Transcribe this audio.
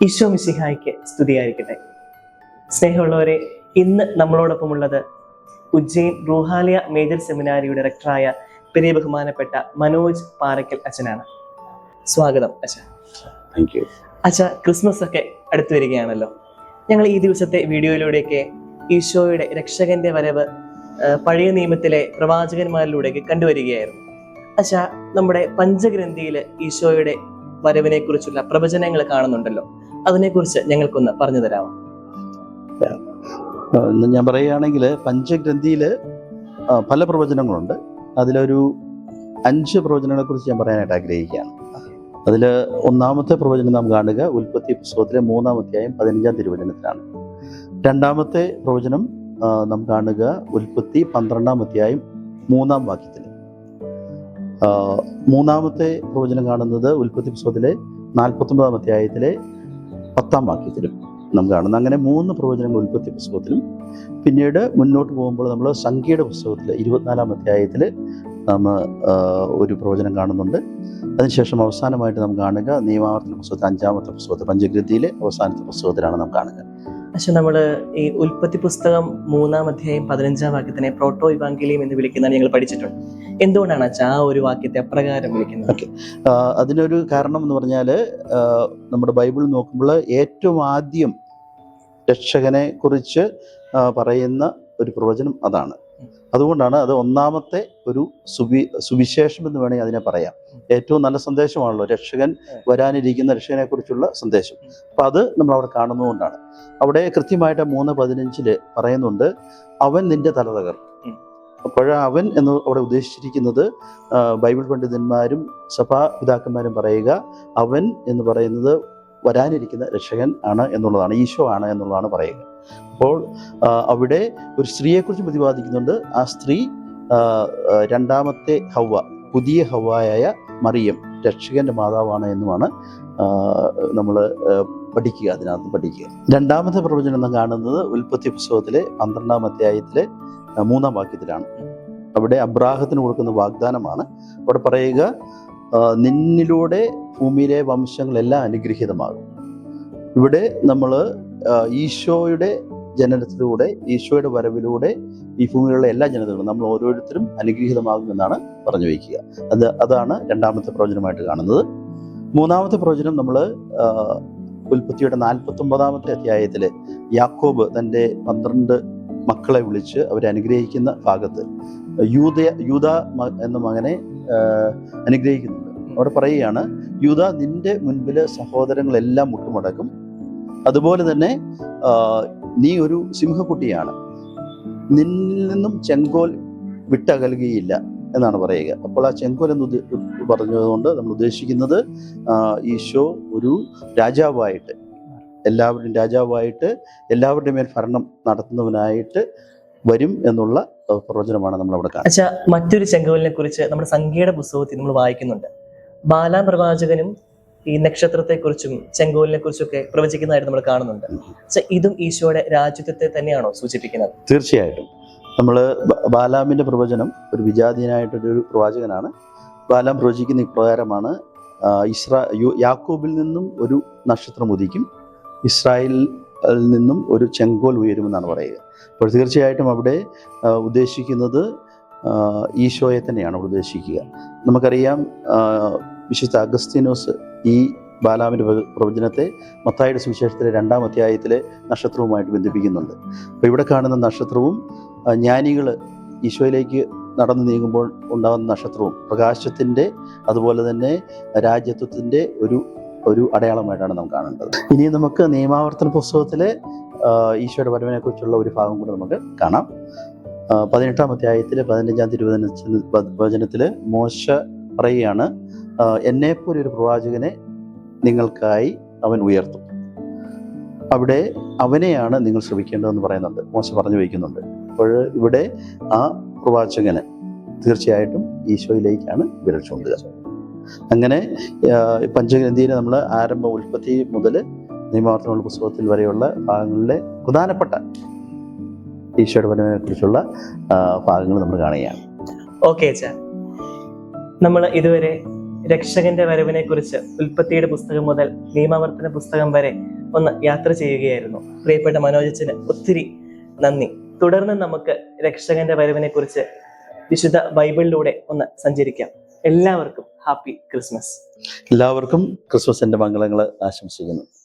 ഈശോ മിശിഹായ്ക്ക് സ്തുതിയായിരിക്കട്ടെ. സ്നേഹമുള്ളവരെ, ഇന്ന് നമ്മളോടൊപ്പമുള്ളത് ഉജ്ജയിൻ റൂഹാലിയ മേജർ സെമിനാരിയുടെ ഡയറക്ടറായ പെരിയ ബഹുമാനപ്പെട്ട മനോജ് പാറയ്ക്കൽ അച്ഛനാണ്. സ്വാഗതം അച്ഛ. താങ്ക് യു അച്ഛ. ക്രിസ്മസ് ഒക്കെ അടുത്തു വരികയാണല്ലോ. ഞങ്ങൾ ഈ ദിവസത്തെ വീഡിയോയിലൂടെയൊക്കെ ഈശോയുടെ രക്ഷകന്റെ വരവ് പഴയ നിയമത്തിലെ പ്രവാചകന്മാരിലൂടെയൊക്കെ കണ്ടുവരികയായിരുന്നു. അച്ഛ, നമ്മുടെ പഞ്ചഗ്രന്ഥിയിൽ ഈശോയുടെ വരവിനെ കുറിച്ചുള്ള പ്രവചനങ്ങൾ കാണുന്നുണ്ടല്ലോ, അതിനെക്കുറിച്ച് ഞങ്ങൾക്കൊന്ന് പറഞ്ഞു തരാമോ? ഞാൻ പറയുകയാണെങ്കിൽ പഞ്ചഗ്രന്ഥിയിൽ പല പ്രവചനങ്ങളുണ്ട്. അതിലൊരു 5 പ്രവചനങ്ങളെ കുറിച്ച് ഞാൻ പറയാനായിട്ട് ആഗ്രഹിക്കുകയാണ്. അതിൽ ഒന്നാമത്തെ പ്രവചനം നാം കാണുക ഉൽപ്പത്തി പുസ്തകത്തിലെ 3-ാം അധ്യായം 15-ാം തിരുവചനത്തിലാണ്. രണ്ടാമത്തെ പ്രവചനം നാം കാണുക ഉൽപ്പത്തി 12-ാം അധ്യായം 3-ാം വാക്യത്തിൽ. മൂന്നാമത്തെ പ്രവചനം കാണുന്നത് ഉൽപ്പത്തി പുസ്തകത്തിലെ 49-ാം അധ്യായത്തിലെ 10-ാം വാക്യത്തിലും നാം കാണുന്നു. അങ്ങനെ 3 പ്രവചനങ്ങൾ ഉൽപ്പത്തി പുസ്തകത്തിലും. പിന്നീട് മുന്നോട്ട് പോകുമ്പോൾ നമ്മൾ സംഖ്യയുടെ പുസ്തകത്തിൽ 24-ാം അധ്യായത്തിൽ നാം ഒരു പ്രവചനം കാണുന്നുണ്ട്. അതിനുശേഷം അവസാനമായിട്ട് നാം കാണുക നിയമാവർത്തന പുസ്തകത്തിൽ 5-ാമത്തെ പുസ്തകത്തിൽ, പഞ്ചഗ്രന്ഥിയിലെ അവസാനത്തെ പുസ്തകത്തിലാണ് നാം കാണുക. പക്ഷെ നമ്മൾ ഈ ഉൽപ്പത്തി പുസ്തകം 3-ാം അധ്യായം 15-ാം വാക്യത്തിനെ പ്രോട്ടോ ഇവാങ്കലിയം എന്ന് വിളിക്കുന്നതാണ് ഞങ്ങൾ പഠിച്ചിട്ടുണ്ട്. എന്തുകൊണ്ടാണ് അച്ഛാ ആ ഒരു വാക്യത്തെ അപ്രകാരം വിളിക്കുന്നത്? അതിനൊരു കാരണം എന്ന് പറഞ്ഞാൽ നമ്മുടെ ബൈബിൾ നോക്കുമ്പോൾ ഏറ്റവും ആദ്യം രക്ഷകനെ കുറിച്ച് പറയുന്ന ഒരു പ്രവചനം അതാണ്. അതുകൊണ്ടാണ് അത് ഒന്നാമത്തെ ഒരു സുവിശേഷം എന്ന് വേണമെങ്കിൽ അതിനെ പറയാം. ഏറ്റവും നല്ല സന്ദേശമാണല്ലോ രക്ഷകൻ, വരാനിരിക്കുന്ന രക്ഷകനെ കുറിച്ചുള്ള സന്ദേശം. അപ്പം അത് നമ്മൾ അവിടെ കാണുന്നതുകൊണ്ടാണ്. അവിടെ കൃത്യമായിട്ട് 3:15 പറയുന്നുണ്ട്, അവൻ നിന്റെ തല തകർക്കും. അപ്പോൾ അവൻ എന്ന് അവിടെ ഉദ്ദേശിച്ചിരിക്കുന്നത് ബൈബിൾ പണ്ഡിതന്മാരും സഭാപിതാക്കന്മാരും പറയുക, അവൻ എന്ന് പറയുന്നത് വരാനിരിക്കുന്ന രക്ഷകൻ ആണ് എന്നുള്ളതാണ്, ഈശോ ആണ് എന്നുള്ളതാണ് പറയുക. അപ്പോൾ അവിടെ ഒരു സ്ത്രീയെക്കുറിച്ച് പ്രതിപാദിക്കുന്നുണ്ട്. ആ സ്ത്രീ രണ്ടാമത്തെ ഹവ്വ, പുതിയ ഹവ്വായായ മറിയം രക്ഷകന്റെ മാതാവാണ് എന്നുമാണ് നമ്മൾ പഠിക്കുക, അതിനകത്ത് പഠിക്കുക. രണ്ടാമത്തെ പ്രവചനം കാണുന്നത് ഉൽപ്പത്തി പുസ്തകത്തിലെ 12-ാം അധ്യായത്തിലെ 3-ാം വാക്യത്തിലാണ്. അവിടെ അബ്രാഹത്തിന് കൊടുക്കുന്ന വാഗ്ദാനമാണ്. അവിടെ പറയുക, നിന്നിലൂടെ ഭൂമിയിലെ വംശങ്ങളെല്ലാം അനുഗ്രഹീതമാകും. ഇവിടെ നമ്മൾ ഈശോയുടെ ജനനത്തിലൂടെ, ഈശോയുടെ വരവിലൂടെ ഈ ഭൂമിയിലുള്ള എല്ലാ ജനതകളും നമ്മൾ ഓരോരുത്തരും അനുഗ്രഹീതമാകുമെന്നാണ് പറഞ്ഞു വയ്ക്കുക. അതാണ് രണ്ടാമത്തെ പ്രവചനമായിട്ട് കാണുന്നത്. മൂന്നാമത്തെ പ്രവചനം നമ്മൾ ഉൽപ്പത്തിയുടെ 49-ാമത്തെ അധ്യായത്തിൽ യാക്കോബ് തൻ്റെ 12 മക്കളെ വിളിച്ച് അവരെ അനുഗ്രഹിക്കുന്ന ഭാഗത്ത് യൂദ എന്ന മകനെ അനുഗ്രഹിക്കുന്നുണ്ട്. അവിടെ പറയുകയാണ്, യൂദ നിന്റെ മുൻപിൽ സഹോദരങ്ങളെല്ലാം മുട്ടുമടക്കും, അതുപോലെ തന്നെ നീ ഒരു സിംഹക്കുട്ടിയാണ്, നിന്നിൽ നിന്നും ചെങ്കോൽ വിട്ടകലുകയില്ല എന്നാണ് പറയുക. അപ്പോൾ ആ ചെങ്കോൽ എന്ന് പറഞ്ഞതുകൊണ്ട് നമ്മൾ ഉദ്ദേശിക്കുന്നത് ഈശോ ഒരു രാജാവായിട്ട്, എല്ലാവരുടെയും രാജാവായിട്ട്, എല്ലാവരുടെയും മേൽ ഭരണം നടത്തുന്നവനായിട്ട് വരും എന്നുള്ള പ്രവചനമാണ് നമ്മൾ അവിടെ കാണുന്നത്. അച്ഛാ, മറ്റൊരു ചെങ്കോലിനെ കുറിച്ച് നമ്മുടെ സംഖ്യയുടെ പുസ്തകത്തിൽ നമ്മൾ വായിക്കുന്നുണ്ട്. ബാലാം പ്രവാചകനും ഈ നക്ഷത്രത്തെക്കുറിച്ചും ചെങ്കോലിനെ കുറിച്ചൊക്കെ പ്രവചിക്കുന്നതായിട്ട് നമ്മൾ കാണുന്നുണ്ട്. ഇതും ഈശോയുടെ രാജ്യത്വത്തെ തന്നെയാണോ സൂചിപ്പിക്കുന്നത്? തീർച്ചയായിട്ടും. നമ്മൾ ബാലാമിന്റെ പ്രവചനം ഒരു വിജാതീയനായിട്ടൊരു പ്രവാചകനാണ്. ബാലാം പ്രവചിക്കുന്ന ഇപ്രകാരമാണ്, യാക്കോബിൽ നിന്നും ഒരു നക്ഷത്രം ഉദിക്കും, ഇസ്രായേലിൽ നിന്നും ഒരു ചെങ്കോൽ ഉയരുമെന്നാണ് പറയുക. അപ്പോൾ തീർച്ചയായിട്ടും അവിടെ ഉദ്ദേശിക്കുന്നത് ഈശോയെ തന്നെയാണ് ഉദ്ദേശിക്കുക. നമുക്കറിയാം, വിശുദ്ധ അഗസ്തീനോസ് ഈ ബാലാമിൻ്റെ പ്രവചനത്തെ മത്തായിയുടെ സുവിശേഷത്തിലെ 2-ാം അധ്യായത്തിലെ നക്ഷത്രവുമായിട്ട് ബന്ധിപ്പിക്കുന്നുണ്ട്. അപ്പോൾ ഇവിടെ കാണുന്ന നക്ഷത്രവും ജ്ഞാനികൾ ഈശോയിലേക്ക് നടന്നു നീങ്ങുമ്പോൾ ഉണ്ടാകുന്ന നക്ഷത്രവും പ്രകാശത്തിൻ്റെ, അതുപോലെ തന്നെ രാജ്യത്വത്തിൻ്റെ ഒരു അടയാളമായിട്ടാണ് നാം കാണേണ്ടത്. ഇനി നമുക്ക് നിയമാവർത്തന പുസ്തകത്തിലെ ഈശോയുടെ വരവിനെ കുറിച്ചുള്ള ഒരു ഭാഗം കൂടെ നമുക്ക് കാണാം. 18-ാം അധ്യായത്തിലെ 15-ാം തിരുവചനത്തിൽ മോശ പറയുകയാണ്, എന്നെപ്പോലെ ഒരു പ്രവാചകനെ നിങ്ങൾക്കായി അവൻ ഉയർത്തും. അവിടെ അവനെയാണ് നിങ്ങൾ ശ്രമിക്കേണ്ടതെന്ന് പറയുന്നുണ്ട്, മോശ പറഞ്ഞു വയ്ക്കുന്നുണ്ട്. അപ്പോൾ ഇവിടെ ആ പ്രവാചകന് തീർച്ചയായിട്ടും ഈശോയിലേക്കാണ് വിരൽ ചൂണ്ടുക. അങ്ങനെ പഞ്ചഗ്രന്ഥിയിൽ നമ്മൾ ആരംഭ ഉൽപ്പത്തി മുതൽ നിയമാവർത്തന പുസ്തകത്തിൽ വരെയുള്ള ഭാഗങ്ങളിലെ പ്രധാനപ്പെട്ട ഈശോയുടെ വരവിനെ കുറിച്ചുള്ള ഭാഗങ്ങൾ നമ്മൾ കാണുകയാണ്. ഓക്കെ അച്ഛാ, നമ്മൾ ഇതുവരെ രക്ഷകന്റെ വരവിനെ കുറിച്ച് ഉൽപ്പത്തിയുടെ പുസ്തകം മുതൽ നിയമാവർത്തന പുസ്തകം വരെ ഒന്ന് യാത്ര ചെയ്യുകയായിരുന്നു. പ്രിയപ്പെട്ട മനോജച്ചന് ഒത്തിരി നന്ദി. തുടർന്ന് നമുക്ക് രക്ഷകന്റെ വരവിനെ കുറിച്ച് വിശുദ്ധ ബൈബിളിലൂടെ ഒന്ന് സഞ്ചരിക്കാം. എല്ലാവർക്കും ഹാപ്പി ക്രിസ്മസ്. എല്ലാവർക്കും ക്രിസ്മസിന്റെ മംഗളങ്ങൾ ആശംസിക്കുന്നു.